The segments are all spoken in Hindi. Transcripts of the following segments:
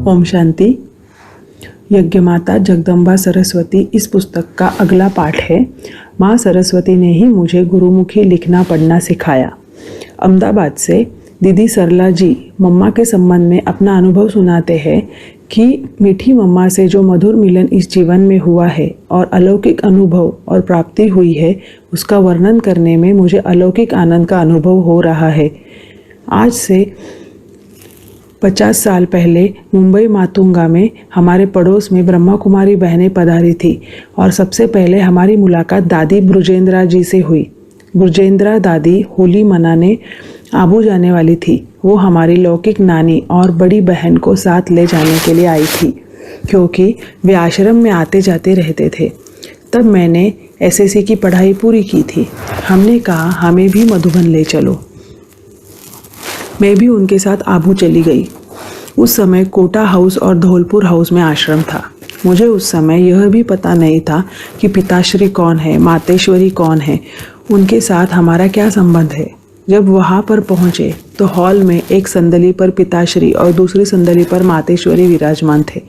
ओम शांति। यज्ञमाता जगदम्बा सरस्वती इस पुस्तक का अगला पाठ है। माँ सरस्वती ने ही मुझे गुरुमुखी लिखना पढ़ना सिखाया। अहमदाबाद से दीदी सरला जी मम्मा के संबंध में अपना अनुभव सुनाते हैं कि मीठी मम्मा से जो मधुर मिलन इस जीवन में हुआ है और अलौकिक अनुभव और प्राप्ति हुई है, उसका वर्णन करने में मुझे अलौकिक आनंद का अनुभव हो रहा है। आज से 50 साल पहले मुंबई मातुंगा में हमारे पड़ोस में ब्रह्मा कुमारी बहनें पधारी थी और सबसे पहले हमारी मुलाकात दादी ब्रुजेंद्रा जी से हुई। ब्रुजेंद्रा दादी होली मनाने आबू जाने वाली थी। वो हमारी लौकिक नानी और बड़ी बहन को साथ ले जाने के लिए आई थी, क्योंकि वे आश्रम में आते जाते रहते थे। तब मैंने एसएससी की पढ़ाई पूरी की थी। हमने कहा हमें भी मधुबन ले चलो। मैं भी उनके साथ आबू चली गई। उस समय कोटा हाउस और धौलपुर हाउस में आश्रम था। मुझे उस समय यह भी पता नहीं था कि पिताश्री कौन है, मातेश्वरी कौन है, उनके साथ हमारा क्या संबंध है। जब वहाँ पर पहुँचे तो हॉल में एक संदली पर पिताश्री और दूसरी संदली पर मातेश्वरी विराजमान थे।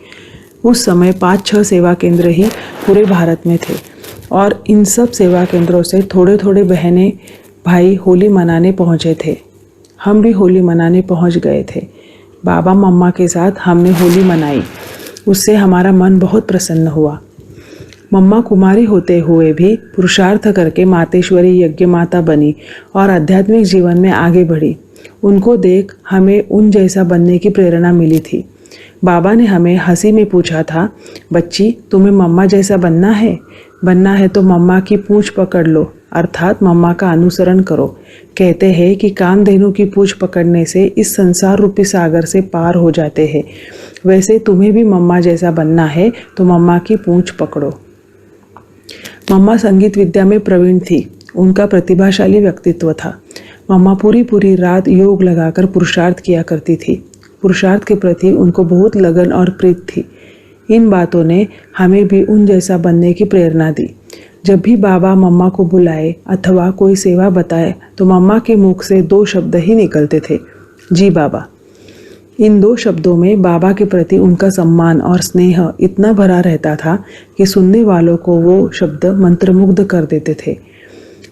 उस समय 5-6 सेवा केंद्र ही पूरे भारत में थे और इन सब सेवा केंद्रों से थोड़े थोड़े बहनें भाई होली मनाने पहुँचे थे। हम भी होली मनाने पहुंच गए थे। बाबा मम्मा के साथ हमने होली मनाई। उससे हमारा मन बहुत प्रसन्न हुआ। मम्मा कुमारी होते हुए भी पुरुषार्थ करके मातेश्वरी यज्ञ माता बनी और आध्यात्मिक जीवन में आगे बढ़ी। उनको देख हमें उन जैसा बनने की प्रेरणा मिली थी। बाबा ने हमें हंसी में पूछा था, बच्ची तुम्हें मम्मा जैसा बनना है? बनना है तो मम्मा की पूंछ पकड़ लो, अर्थात मम्मा का अनुसरण करो। कहते हैं कि कामधेनु की पूंछ पकड़ने से इस संसार रूपी सागर से पार हो जाते हैं। वैसे तुम्हें भी मम्मा जैसा बनना है तो मम्मा की पूंछ पकड़ो। मम्मा संगीत विद्या में प्रवीण थी। उनका प्रतिभाशाली व्यक्तित्व था। मम्मा पूरी रात योग लगाकर पुरुषार्थ किया करती थी। पुरुषार्थ के प्रति उनको बहुत लगन और प्रीत थी। इन बातों ने हमें भी उन जैसा बनने की प्रेरणा दी। जब भी बाबा मम्मा को बुलाए अथवा कोई सेवा बताए तो मम्मा के मुख से 2 शब्द ही निकलते थे, जी बाबा। इन 2 शब्दों में बाबा के प्रति उनका सम्मान और स्नेह इतना भरा रहता था कि सुनने वालों को वो शब्द मंत्रमुग्ध कर देते थे।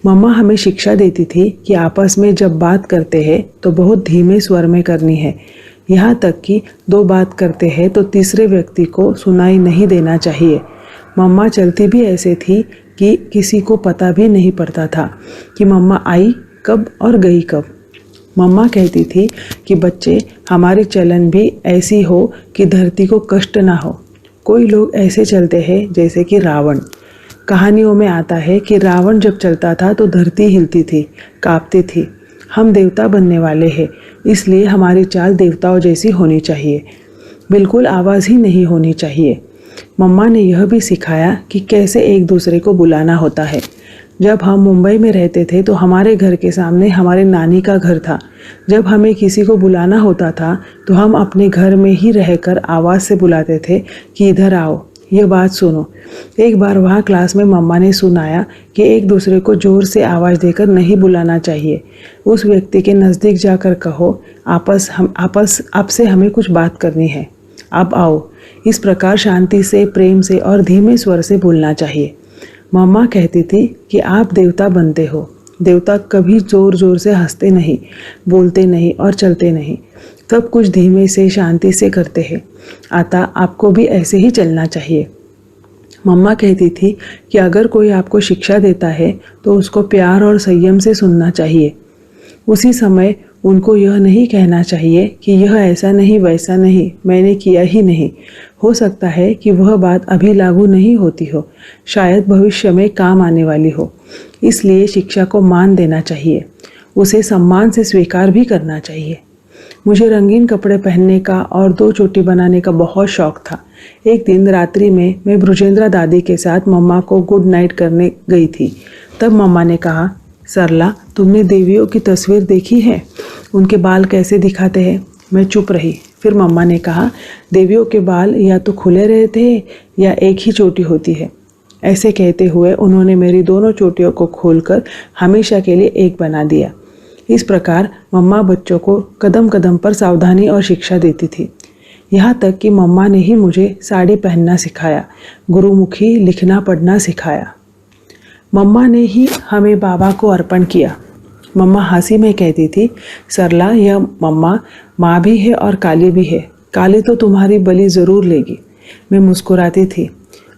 मम्मा हमें शिक्षा देती थी कि आपस में जब बात करते हैं तो बहुत धीमे स्वर में करनी है। यहाँ तक कि 2 बात करते हैं तो तीसरे व्यक्ति को सुनाई नहीं देना चाहिए। मम्मा चलती भी ऐसे थी कि किसी को पता भी नहीं पड़ता था कि मम्मा आई कब और गई कब। मम्मा कहती थी कि बच्चे, हमारी चलन भी ऐसी हो कि धरती को कष्ट ना हो। कोई लोग ऐसे चलते हैं जैसे कि रावण। कहानियों में आता है कि रावण जब चलता था तो धरती हिलती थी, कांपती थी। हम देवता बनने वाले हैं, इसलिए हमारी चाल देवताओं जैसी होनी चाहिए। बिल्कुल आवाज़ ही नहीं होनी चाहिए। मम्मा ने यह भी सिखाया कि कैसे एक दूसरे को बुलाना होता है। जब हम मुंबई में रहते थे तो हमारे घर के सामने हमारे नानी का घर था। जब हमें किसी को बुलाना होता था तो हम अपने घर में ही रहकर आवाज़ से बुलाते थे कि इधर आओ, यह बात सुनो। एक बार वहाँ क्लास में मम्मा ने सुनाया कि एक दूसरे को ज़ोर से आवाज़ देकर नहीं बुलाना चाहिए। उस व्यक्ति के नज़दीक जाकर कहो, आपसे हमें कुछ बात करनी है, आप आओ। इस प्रकार शांति से, प्रेम से और धीमे स्वर से बोलना चाहिए। मम्मा कहती थी कि आप देवता बनते हो। देवता कभी ज़ोर ज़ोर से हंसते नहीं, बोलते नहीं और चलते नहीं। सब कुछ धीमे से, शांति से करते हैं। अतः आपको भी ऐसे ही चलना चाहिए। मम्मा कहती थी कि अगर कोई आपको शिक्षा देता है तो उसको प्यार और संयम से सुनना चाहिए। उसी समय उनको यह नहीं कहना चाहिए कि यह ऐसा नहीं, वैसा नहीं, मैंने किया ही नहीं। हो सकता है कि वह बात अभी लागू नहीं होती हो, शायद भविष्य में काम आने वाली हो। इसलिए शिक्षा को मान देना चाहिए, उसे सम्मान से स्वीकार भी करना चाहिए। मुझे रंगीन कपड़े पहनने का और 2 चोटी बनाने का बहुत शौक था। एक दिन रात्रि में मैं ब्रुजेंद्रा दादी के साथ मम्मा को गुड नाइट करने गई थी। तब मम्मा ने कहा, सरला, तुमने देवियों की तस्वीर देखी है? उनके बाल कैसे दिखाते हैं? मैं चुप रही। फिर मम्मा ने कहा, देवियों के बाल या तो खुले रहते हैं या एक ही चोटी होती है। ऐसे कहते हुए उन्होंने मेरी दोनों चोटियों को खोलकर हमेशा के लिए एक बना दिया। इस प्रकार मम्मा बच्चों को कदम कदम पर सावधानी और शिक्षा देती थी। यहाँ तक कि मम्मा ने ही मुझे साड़ी पहनना सिखाया, गुरुमुखी लिखना पढ़ना सिखाया। मम्मा ने ही हमें बाबा को अर्पण किया। मम्मा हंसी में कहती थी, सरला यह मम्मा माँ भी है और काली भी है, काली तो तुम्हारी बलि ज़रूर लेगी। मैं मुस्कुराती थी।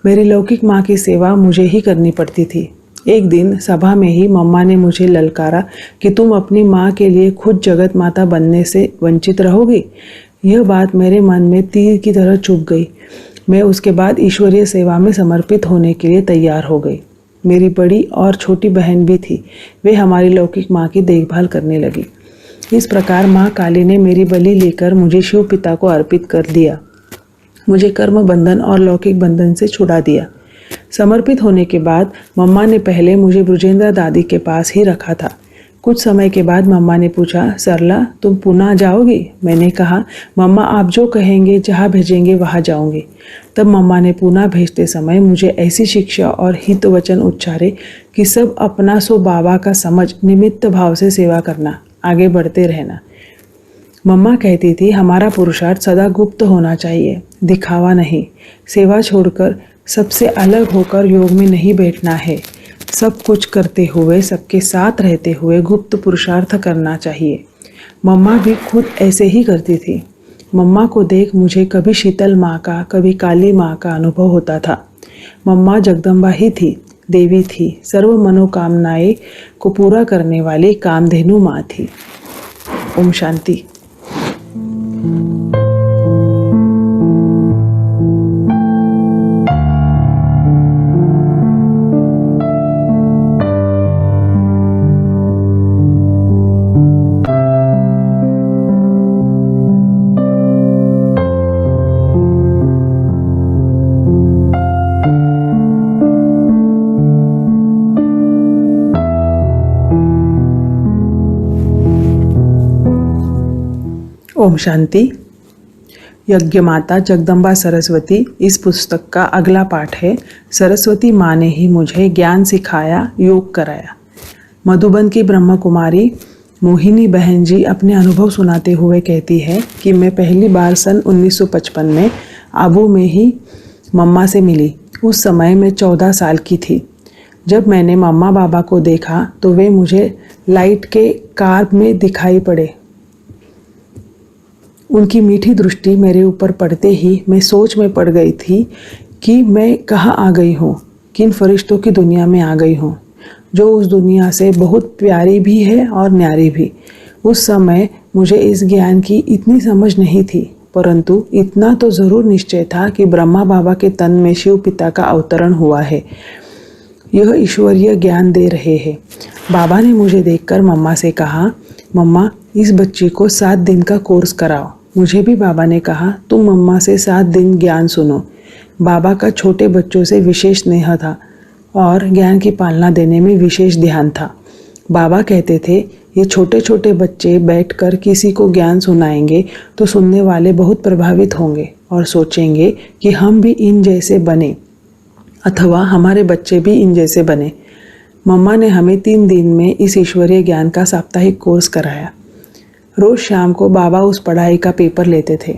मेरी लौकिक माँ की सेवा मुझे ही करनी पड़ती थी। एक दिन सभा में ही मम्मा ने मुझे ललकारा कि तुम अपनी माँ के लिए खुद जगत माता बनने से वंचित रहोगी। यह बात मेरे मन में तीर की तरह चुभ गई। मैं उसके बाद ईश्वरीय सेवा में समर्पित होने के लिए तैयार हो गई। मेरी बड़ी और छोटी बहन भी थी, वे हमारी लौकिक माँ की देखभाल करने लगी। इस प्रकार माँ काली ने मेरी बलि लेकर मुझे शिव पिता को अर्पित कर दिया। मुझे कर्म बंधन और लौकिक बंधन से छुड़ा दिया। समर्पित होने के बाद मम्मा ने पहले मुझे बृजेंद्र दादी के पास ही रखा था। कुछ समय के बाद मम्मा ने पूछा, सरला तुम पुणे जाओगी? मैंने कहा, मम्मा आप जो कहेंगे जहाँ भेजेंगे वहाँ जाऊँगी। तब मम्मा ने पुणे भेजते समय मुझे ऐसी शिक्षा और हित वचन उच्चारे कि सब अपना सो बाबा का समझ निमित्त भाव से सेवा करना, आगे बढ़ते रहना। मम्मा कहती थी, हमारा पुरुषार्थ सदा गुप्त होना चाहिए, दिखावा नहीं। सेवा छोड़कर सबसे अलग होकर योग में नहीं बैठना है। सब कुछ करते हुए, सबके साथ रहते हुए गुप्त पुरुषार्थ करना चाहिए। मम्मा भी खुद ऐसे ही करती थी। मम्मा को देख मुझे कभी शीतल माँ का, कभी काली माँ का अनुभव होता था। मम्मा जगदम्बा ही थी, देवी थी, सर्व मनोकामनाएं को पूरा करने वाली कामधेनु माँ थी। ओम शांति। ओम शांति। यज्ञ माता जगदम्बा सरस्वती इस पुस्तक का अगला पाठ है। सरस्वती माँ ने ही मुझे ज्ञान सिखाया, योग कराया। मधुबन की ब्रह्म कुमारी मोहिनी बहन जी अपने अनुभव सुनाते हुए कहती है कि मैं पहली बार सन 1955 में आबू में ही मम्मा से मिली। उस समय मैं 14 साल की थी। जब मैंने मम्मा बाबा को देखा तो वे मुझे लाइट के कार में दिखाई पड़े। उनकी मीठी दृष्टि मेरे ऊपर पड़ते ही मैं सोच में पड़ गई थी कि मैं कहाँ आ गई हूँ, किन फरिश्तों की दुनिया में आ गई हूँ, जो उस दुनिया से बहुत प्यारी भी है और न्यारी भी। उस समय मुझे इस ज्ञान की इतनी समझ नहीं थी, परंतु इतना तो ज़रूर निश्चय था कि ब्रह्मा बाबा के तन में शिव पिता का अवतरण हुआ है। यह ईश्वरीय ज्ञान दे रहे हैं। बाबा ने मुझे देखकर मम्मा से कहा, मम्मा इस बच्ची को 7 दिन का कोर्स कराओ। मुझे भी बाबा ने कहा, तुम मम्मा से 7 दिन ज्ञान सुनो। बाबा का छोटे बच्चों से विशेष स्नेह था और ज्ञान की पालना देने में विशेष ध्यान था। बाबा कहते थे, ये छोटे छोटे बच्चे बैठकर किसी को ज्ञान सुनाएंगे तो सुनने वाले बहुत प्रभावित होंगे और सोचेंगे कि हम भी इन जैसे बने अथवा हमारे बच्चे भी इन जैसे बने। मम्मा ने हमें 3 दिन में इस ईश्वरीय ज्ञान का साप्ताहिक कोर्स कराया। रोज़ शाम को बाबा उस पढ़ाई का पेपर लेते थे।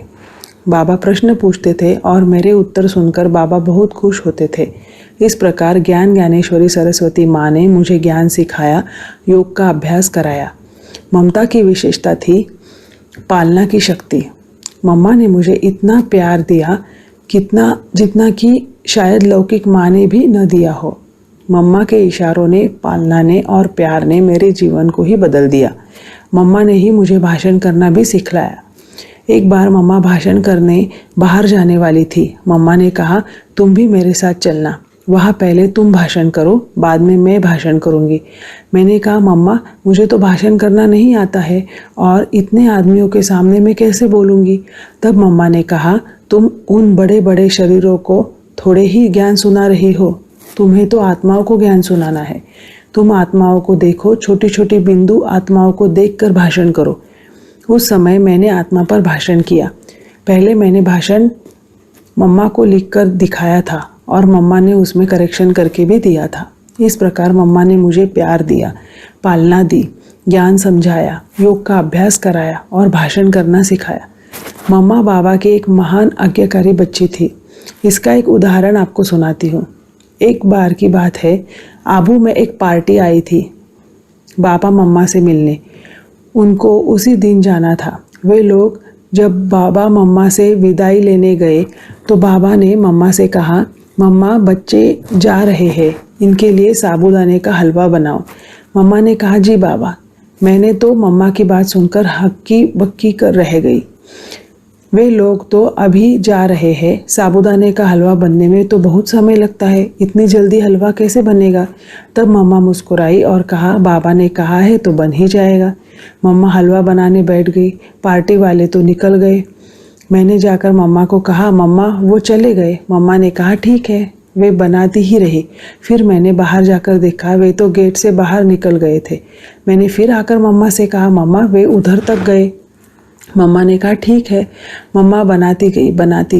बाबा प्रश्न पूछते थे और मेरे उत्तर सुनकर बाबा बहुत खुश होते थे। इस प्रकार ज्ञान ज्ञानेश्वरी सरस्वती माँ ने मुझे ज्ञान सिखाया, योग का अभ्यास कराया। ममता की विशेषता थी पालना की शक्ति। मम्मा ने मुझे इतना प्यार दिया जितना कि शायद लौकिक माँ ने भी न दिया हो। मम्मा के इशारों ने, पालना ने और प्यार ने मेरे जीवन को ही बदल दिया। मम्मा ने ही मुझे भाषण करना भी सिखलाया। एक बार मम्मा भाषण करने बाहर जाने वाली थी। मम्मा ने कहा, तुम भी मेरे साथ चलना, वहाँ पहले तुम भाषण करो, बाद में मैं भाषण करूँगी। मैंने कहा, मम्मा मुझे तो भाषण करना नहीं आता है और इतने आदमियों के सामने मैं कैसे बोलूँगी। तब मम्मा ने कहा, तुम उन बड़े बड़े शरीरों को थोड़े ही ज्ञान सुना रही हो, तुम्हें तो आत्माओं को ज्ञान सुनाना है। तुम आत्माओं को देखो, छोटी छोटी बिंदु आत्माओं को देखकर भाषण करो। उस समय मैंने आत्मा पर भाषण किया। पहले मैंने भाषण मम्मा को लिखकर दिखाया था और मम्मा ने उसमें करेक्शन करके भी दिया था। इस प्रकार मम्मा ने मुझे प्यार दिया, पालना दी, ज्ञान समझाया, योग का अभ्यास कराया और भाषण करना सिखाया। मम्मा बाबा की एक महान आज्ञाकारी बच्ची थी। इसका एक उदाहरण आपको सुनाती हूँ। एक बार की बात है, आबू में एक पार्टी आई थी बाबा मम्मा से मिलने। उनको उसी दिन जाना था। वे लोग जब बाबा मम्मा से विदाई लेने गए तो बाबा ने मम्मा से कहा, मम्मा बच्चे जा रहे हैं, इनके लिए साबूदाने का हलवा बनाओ। मम्मा ने कहा, जी बाबा। मैंने तो मम्मा की बात सुनकर हक्की बक्की कर रह गई। वे लोग तो अभी जा रहे हैं, साबूदाने का हलवा बनने में तो बहुत समय लगता है, इतनी जल्दी हलवा कैसे बनेगा। तब मम्मा मुस्कुराई और कहा, बाबा ने कहा है तो बन ही जाएगा। मम्मा हलवा बनाने बैठ गई। पार्टी वाले तो निकल गए। मैंने जाकर मम्मा को कहा, मम्मा वो चले गए। मम्मा ने कहा, ठीक है। वे बनाती ही रही। फिर मैंने बाहर जाकर देखा, वे तो गेट से बाहर निकल गए थे। मैंने फिर आकर मम्मा से कहा, मम्मा वे उधर तक गए। मम्मा ने कहा, ठीक है। मम्मा बनाती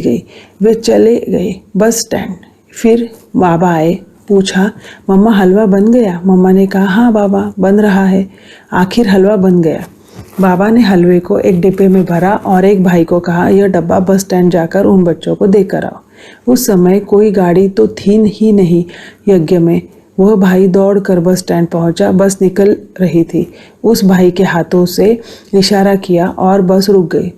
गई। वे चले गए बस स्टैंड। फिर बाबा आए, पूछा, मम्मा हलवा बन गया? मम्मा ने कहा, हाँ बाबा बन रहा है। आखिर हलवा बन गया। बाबा ने हलवे को एक डिब्बे में भरा और एक भाई को कहा, यह डब्बा बस स्टैंड जाकर उन बच्चों को देकर आओ। उस समय कोई गाड़ी तो थी ही नहीं यज्ञ में। वह भाई दौड़कर बस स्टैंड पहुंचा। बस निकल रही थी। उस भाई के हाथों से इशारा किया और बस रुक गई।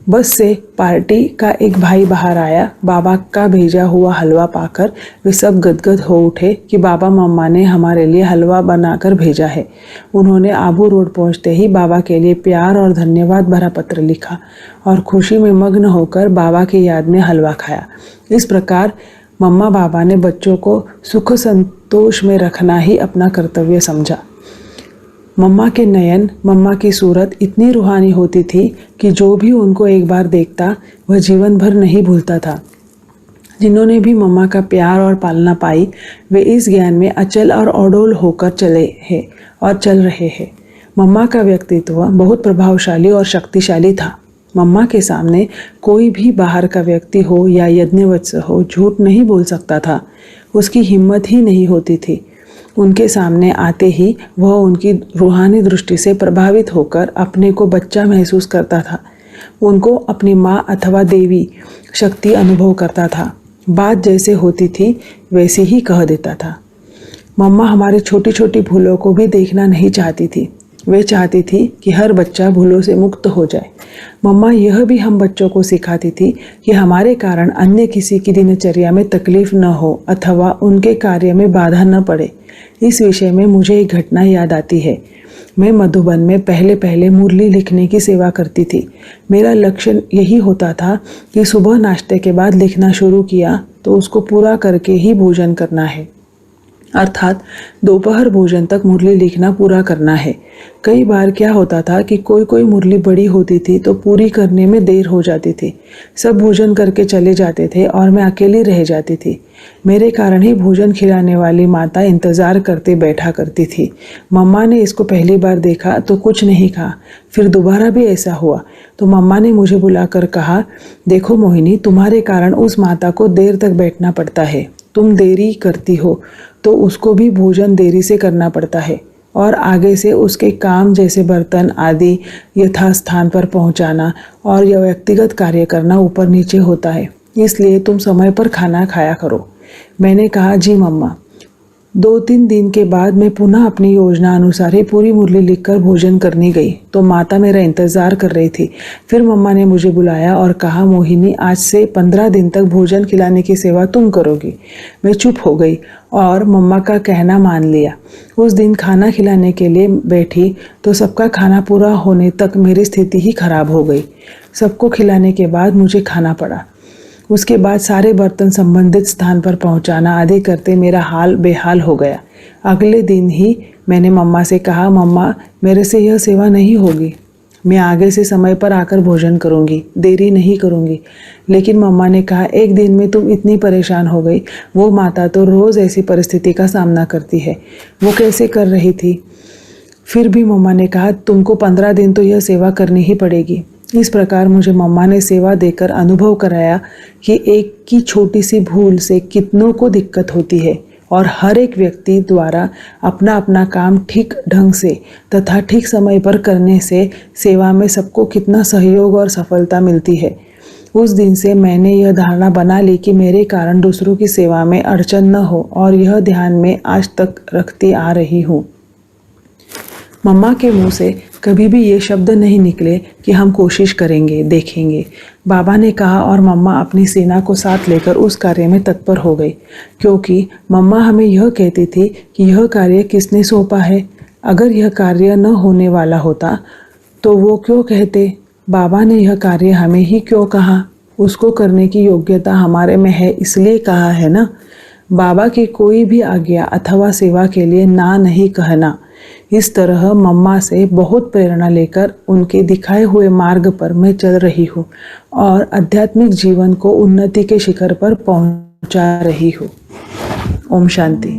बस से पार्टी का एक भाई बाहर आया। बाबा का भेजा हुआ हलवा पाकर वे सब गदगद हो उठे कि बाबा मम्मा ने हमारे लिए हलवा बनाकर भेजा है। उन्होंने आबू रोड पहुंचते ही बाबा के लिए प्यार और धन्यवाद भरा पत्र लिखा और खुशी में मग्न होकर बाबा की याद में हलवा खाया। इस प्रकार मम्मा बाबा ने बच्चों को सुख संतोष में रखना ही अपना कर्तव्य समझा। मम्मा के नयन, मम्मा की सूरत इतनी रूहानी होती थी कि जो भी उनको एक बार देखता वह जीवन भर नहीं भूलता था। जिन्होंने भी मम्मा का प्यार और पालना पाई, वे इस ज्ञान में अचल और अडोल होकर चले हैं और चल रहे हैं। मम्मा का व्यक्तित्व बहुत प्रभावशाली और शक्तिशाली था। मम्मा के सामने कोई भी बाहर का व्यक्ति हो या यज्ञवत्स हो झूठ नहीं बोल सकता था। उसकी हिम्मत ही नहीं होती थी। उनके सामने आते ही वह उनकी रूहानी दृष्टि से प्रभावित होकर अपने को बच्चा महसूस करता था। उनको अपनी माँ अथवा देवी शक्ति अनुभव करता था। बात जैसे होती थी वैसे ही कह देता था। मम्मा हमारी छोटी छोटी भूलों को भी देखना नहीं चाहती थी। वे चाहती थी कि हर बच्चा भूलों से मुक्त हो जाए। मम्मा यह भी हम बच्चों को सिखाती थी कि हमारे कारण अन्य किसी की दिनचर्या में तकलीफ न हो अथवा उनके कार्य में बाधा न पड़े। इस विषय में मुझे एक घटना याद आती है। मैं मधुबन में पहले मुरली लिखने की सेवा करती थी। मेरा लक्ष्य यही होता था कि सुबह नाश्ते के बाद लिखना शुरू किया तो उसको पूरा करके ही भोजन करना है, अर्थात दोपहर भोजन तक मुरली लिखना पूरा करना है। कई बार क्या होता था कि कोई मुरली बड़ी होती थी तो पूरी करने में देर हो जाती थी। सब भोजन करके चले जाते थे और मैं अकेली रह जाती थी। मेरे कारण ही भोजन खिलाने वाली माता इंतज़ार करते बैठा करती थी। मम्मा ने इसको पहली बार देखा तो कुछ नहीं कहा। फिर दोबारा भी ऐसा हुआ तो मम्मा ने मुझे बुलाकर कहा, देखो मोहिनी, तुम्हारे कारण उस माता को देर तक बैठना पड़ता है। तुम देरी करती हो तो उसको भी भोजन देरी से करना पड़ता है और आगे से उसके काम जैसे बर्तन आदि यथास्थान पर पहुंचाना और यह व्यक्तिगत कार्य करना ऊपर नीचे होता है। इसलिए तुम समय पर खाना खाया करो। मैंने कहा, जी मम्मा। 2-3 दिन के बाद मैं पुनः अपनी योजना अनुसार ही पूरी मुरली लिखकर भोजन करने गई तो माता मेरा इंतज़ार कर रही थी। फिर मम्मा ने मुझे बुलाया और कहा, मोहिनी, आज से 15 दिन तक भोजन खिलाने की सेवा तुम करोगी। मैं चुप हो गई और मम्मा का कहना मान लिया। उस दिन खाना खिलाने के लिए बैठी तो सबका खाना पूरा होने तक मेरी स्थिति ही खराब हो गई। सबको खिलाने के बाद मुझे खाना पड़ा। उसके बाद सारे बर्तन संबंधित स्थान पर पहुंचाना आदि करते मेरा हाल बेहाल हो गया। अगले दिन ही मैंने मम्मा से कहा, मम्मा, मेरे से यह सेवा नहीं होगी। मैं आगे से समय पर आकर भोजन करूंगी, देरी नहीं करूंगी। लेकिन मम्मा ने कहा, एक दिन में तुम इतनी परेशान हो गई। वो माता तो रोज़ ऐसी परिस्थिति का सामना करती है, वो कैसे कर रही थी। फिर भी मम्मा ने कहा, तुमको 15 दिन तो यह सेवा करनी ही पड़ेगी। इस प्रकार मुझे मम्मा ने सेवा देकर अनुभव कराया कि एक की छोटी सी भूल से कितनों को दिक्कत होती है और हर एक व्यक्ति द्वारा अपना अपना काम ठीक ढंग से तथा ठीक समय पर करने से सेवा में सबको कितना सहयोग और सफलता मिलती है। उस दिन से मैंने यह धारणा बना ली कि मेरे कारण दूसरों की सेवा में अड़चन न हो और यह ध्यान में आज तक रखती आ रही हूँ। मम्मा के मुंह से कभी भी ये शब्द नहीं निकले कि हम कोशिश करेंगे, देखेंगे। बाबा ने कहा और मम्मा अपनी सेना को साथ लेकर उस कार्य में तत्पर हो गई, क्योंकि मम्मा हमें यह कहती थी कि यह कार्य किसने सौंपा है। अगर यह कार्य न होने वाला होता तो वो क्यों कहते। बाबा ने यह कार्य हमें ही क्यों कहा। उसको करने की योग्यता हमारे में है इसलिए कहा है ना। बाबा की कोई भी आज्ञा अथवा सेवा के लिए ना नहीं कहना। इस तरह मम्मा से बहुत प्रेरणा लेकर उनके दिखाए हुए मार्ग पर मैं चल रही हूँ और आध्यात्मिक जीवन को उन्नति के शिखर पर पहुँचा रही हूँ। ओम शांति।